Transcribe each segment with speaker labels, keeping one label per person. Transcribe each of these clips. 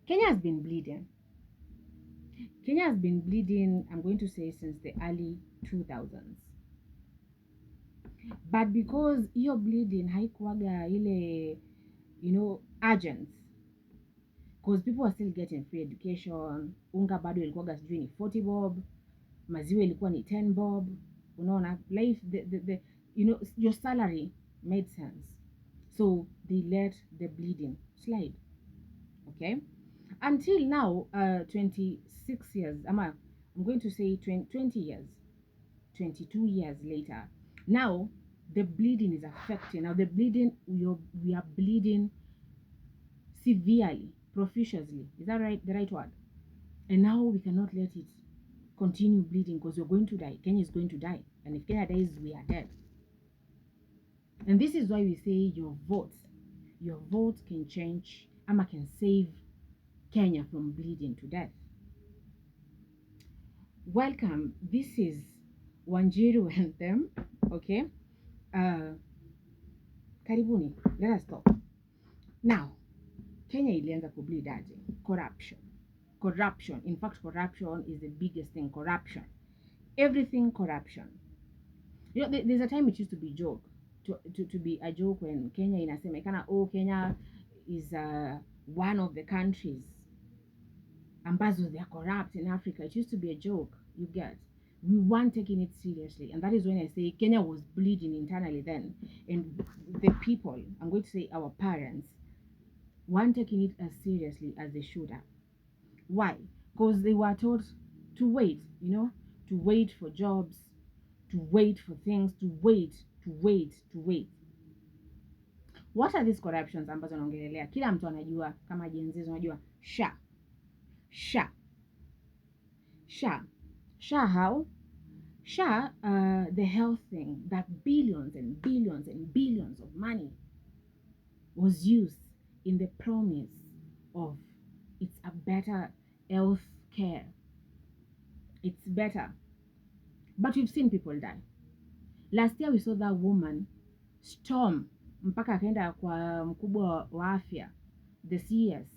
Speaker 1: Kenya has been bleeding. Kenya has been bleeding, I'm going to say, since the early 2000s. But because hiyo bleeding haikuwaga ile, urgent, because people are still getting free education. Unga bado ilikuwaga sijui ni 40 bob, maziwa ilikuwa ni 10 bob. Unaona, life, your salary made sense. So they let the bleeding slide. Okay? Until now, 26 years, I'm going to say 20 years, 22 years later, now the bleeding is affecting. Now the bleeding, we are bleeding severely, profusely. Is that right? The right word? And now we cannot let it continue bleeding because we're going to die. Kenya is going to die. And if Kenya dies, we are dead. And this is why we say your vote can change, Ama can save Kenya from bleeding to death. Welcome. This is Wanjiru and them. Okay. Karibuni. Let us talk. Now, Kenya ilianza kubleed aje? Corruption. In fact, corruption is the biggest thing. Corruption. Everything corruption. There's a time it used to be joke. To be a joke when Kenya inasemekana, oh, Kenya is one of the countries ambazo they are corrupt in Africa. It used to be a joke, you get. We weren't taking it seriously. And that is when I say Kenya was bleeding internally then. And the people, I'm going to say our parents, weren't taking it as seriously as they should have. Why? Because they were taught to wait, to wait for jobs, to wait for things, to wait. What are these corruptions ambazo naongelelea? Kila mtu anajua, kama Gen Z unajua, SHA how? SHA, the health thing, that billions and billions and billions of money was used in the promise of it's a better health care. It's better. But we've seen people die. Last year we saw that woman storm mpaka akaenda kwa mkubwa wa afya, the CS,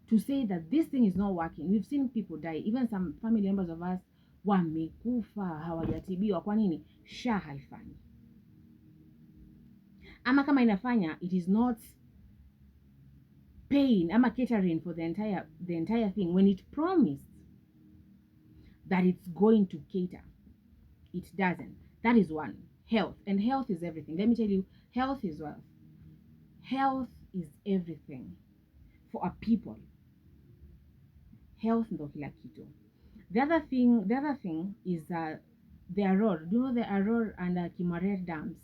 Speaker 1: to say that this thing is not working. We've seen people die. Even some family members of us wamekufa hawajatibiwa. Kwa nini? SHA haifanyi. Ama kama inafanya, it is not paying ama catering for the entire thing when it promised that it's going to cater. It doesn't. That is one. Health. And health is everything. Let me tell you, health is wealth. Health is everything for a people. Health ndo kila kitu. The other thing is the Aror. Do you know the Aror and Kimarer dams?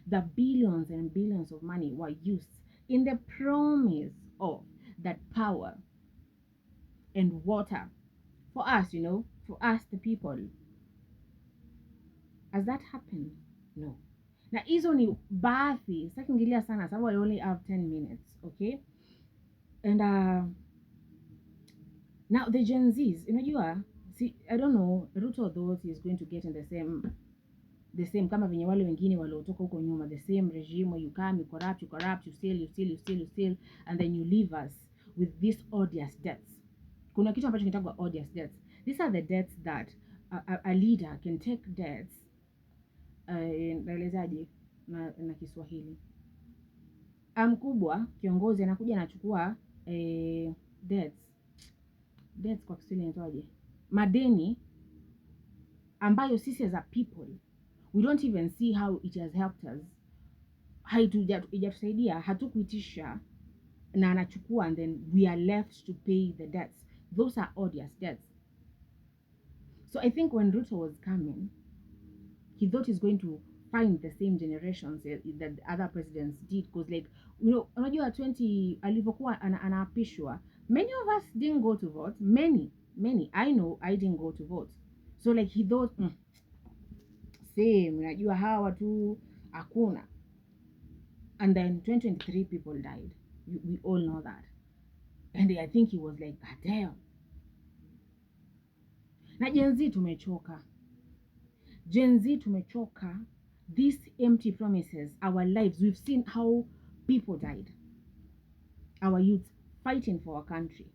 Speaker 1: The billions and billions of money were used in the promise of that power and water for us, for us the people. Has that happened? No. Na hizo ni baadhi, sitaki kuingilia sana sababu I only have 10 minutes, okay? And now the Gen Zs, unajua, see, I don't know, Ruto thought he is going to get in the same kama venye wale wengine waliotoka huko nyuma, the same regime where you come, you corrupt, you steal, and then you leave us with these odious debts. Kuna kitu ambacho kinaitwa odious debts. These are the debts that a leader can take debts. Naelezaje na Kiswahili? Mkubwa kiongozi anakuja anachukua debts kwa Kiswahili inaitwaje? Madeni ambayo sisi as a people we don't even see how it has helped us. Haijatusaidia, hatukuitisha na anachukua, and then we are left to pay the debts. Those are odious debts. So I think when Ruto was coming, he thought he's going to find the same generations that other presidents did, because like, unajua 20 alivyokuwa anaapishwa, many of us didn't go to vote. Many I know I didn't go to vote. So like he thought same, unajua hawa watu hakuna. And then 2023 people died. We all know that. And I think he was like, God damn. Na Gen Z tumechoka. These empty promises, our lives, we've seen how people died. Our youth fighting for our country.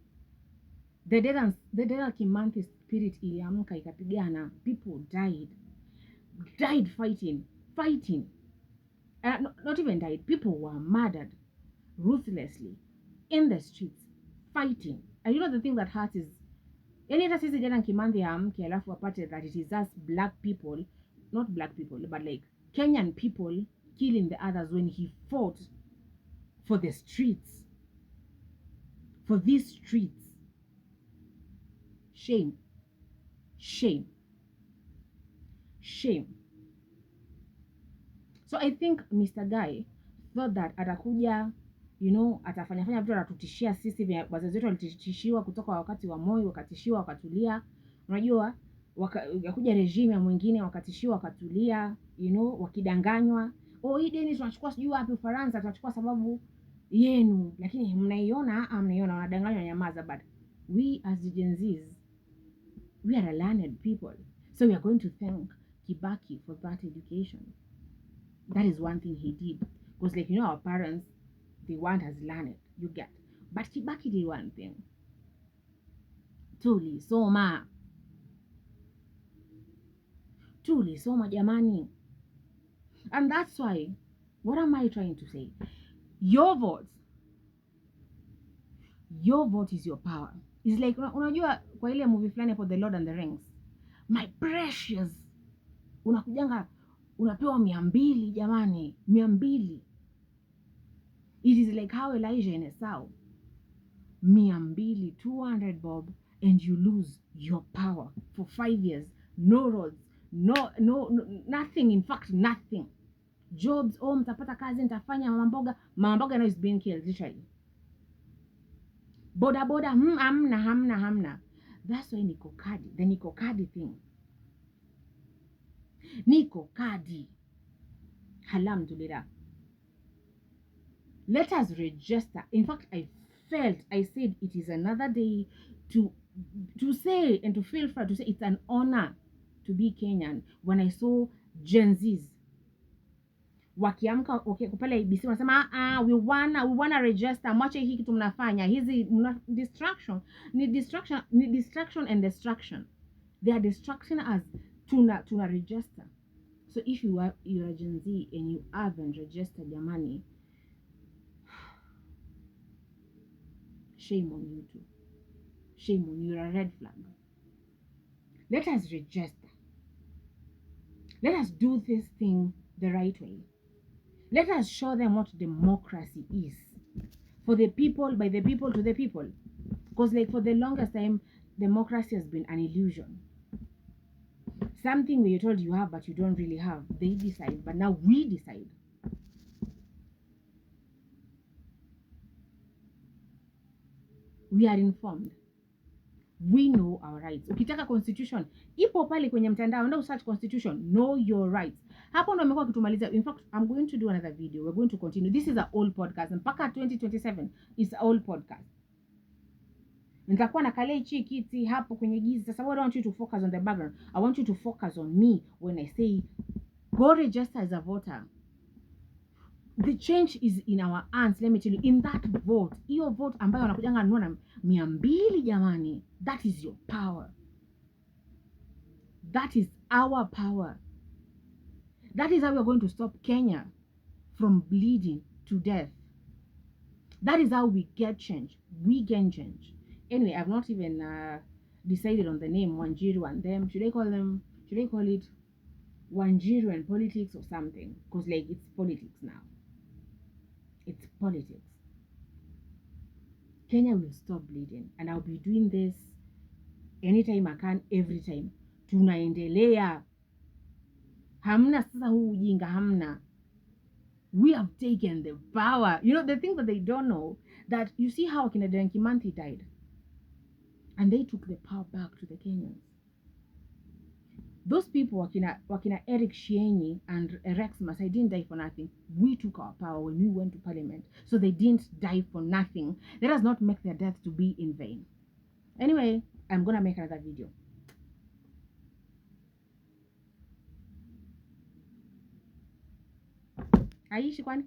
Speaker 1: The Dedan Kimathi spirit iliamka ikapigana. People died fighting. Not even died. People were murdered ruthlessly in the streets fighting. And you know the thing that hurts is, any hata sisi Dedan Kimathi amke alafu apate that it is us black people, not black people, but like Kenyan people killing the others when he fought for the streets, for these streets. Shame. So I think Mr. Guy thought that atakuja, atafanya vitu, atatutishia sisi. Wazazi wetu walitishiwa kutoka wakati wa Moi, wakatishiwa wakatulia. Unajua, wakakuja regime ya mwingine wakatishiwa wakatulia, wakidanganywa. Hii deni tunachukua sijui wapi Ufaransa, tunachukua sababu yenu. Lakini mnaiona wanadanganywa, nyamaza. But we as the Gen Zs, we are a learned people. So we are going to thank Kibaki for that education. That is one thing he did. Because our parents, they weren't as learned, you get. But Kibaki did one thing. Tulisoma jamani. And that's why, what am I trying to say? Your vote is your power. It's like, unajua kwa ile movie fulani hapo, The Lord and the Rings, my precious, unakujanga unapewa 200 jamani, 200. It is like how Elijah and Esau, 200, 200 bob, and you lose your power for 5 years. No roads, no, nothing. In fact, nothing. Jobs, mtapata kazi, nitafanya mama mboga now is being killed, literally. Boda, hamna. That's why Niko Kadi, the Niko Kadi thing. Niko Kadi. Alhamdulillah. Let us register. In fact, I said it is another day to say and to feel proud to say it's an honor to be Kenyan. When I saw Gen Zs wakiamka kupale IBC wanasema we wanna register, mwache hiki kitu mnafanya, hizi distraction and destruction. They are distracting us tuna register. So if you're a Gen Z and you haven't registered your money, shame on you too. Shame on you. You're a red flag. Let us register. Let us do this thing the right way. Let us show them what democracy is. For the people, by the people, to the people. Because for the longest time, democracy has been an illusion. Something where you're told you have, but you don't really have. They decide, but now we decide. We are informed. We know our rights. Ukitaka constitution, ipo pale kwenye mtandao, enda search constitution, know your rights. Hapo ndo amekuwa kitumaliza. In fact, I'm going to do another video. We're going to continue. This is an old podcast. Mpaka 2027 is an old podcast. Nitakuwa na kale kiti hapo kwenye giza. Sasa I don't want you to focus on the background. I want you to focus on me when I say go register as a voter. The change is in our hands. Let me tell you, in that vote, your vote ambayo wanakujanga nuna 200 jamani, that is your power. That is our power. That is how we are going to stop Kenya from bleeding to death. That is how we get change. We gain change. Anyway, I've not even decided on the name Wanjiru and them. Should I call it Wanjiru and politics or something? Because it's politics now. It's politics. Kenya will stop bleeding, and I'll be doing this anytime I can, every time. Tunaendelea. Hamna sasa huu ujinga, hamna. We have taken the power. The thing that they don't know, that you see how Dedan Kimathi died, and they took the power back to the Kenyans. Those people, wakina Eric Shienyi and Rex Masai, didn't die for nothing. We took our power when we went to parliament. So they didn't die for nothing. Let us not make their death to be in vain. Anyway, I'm going to make another video. Aishi kwani?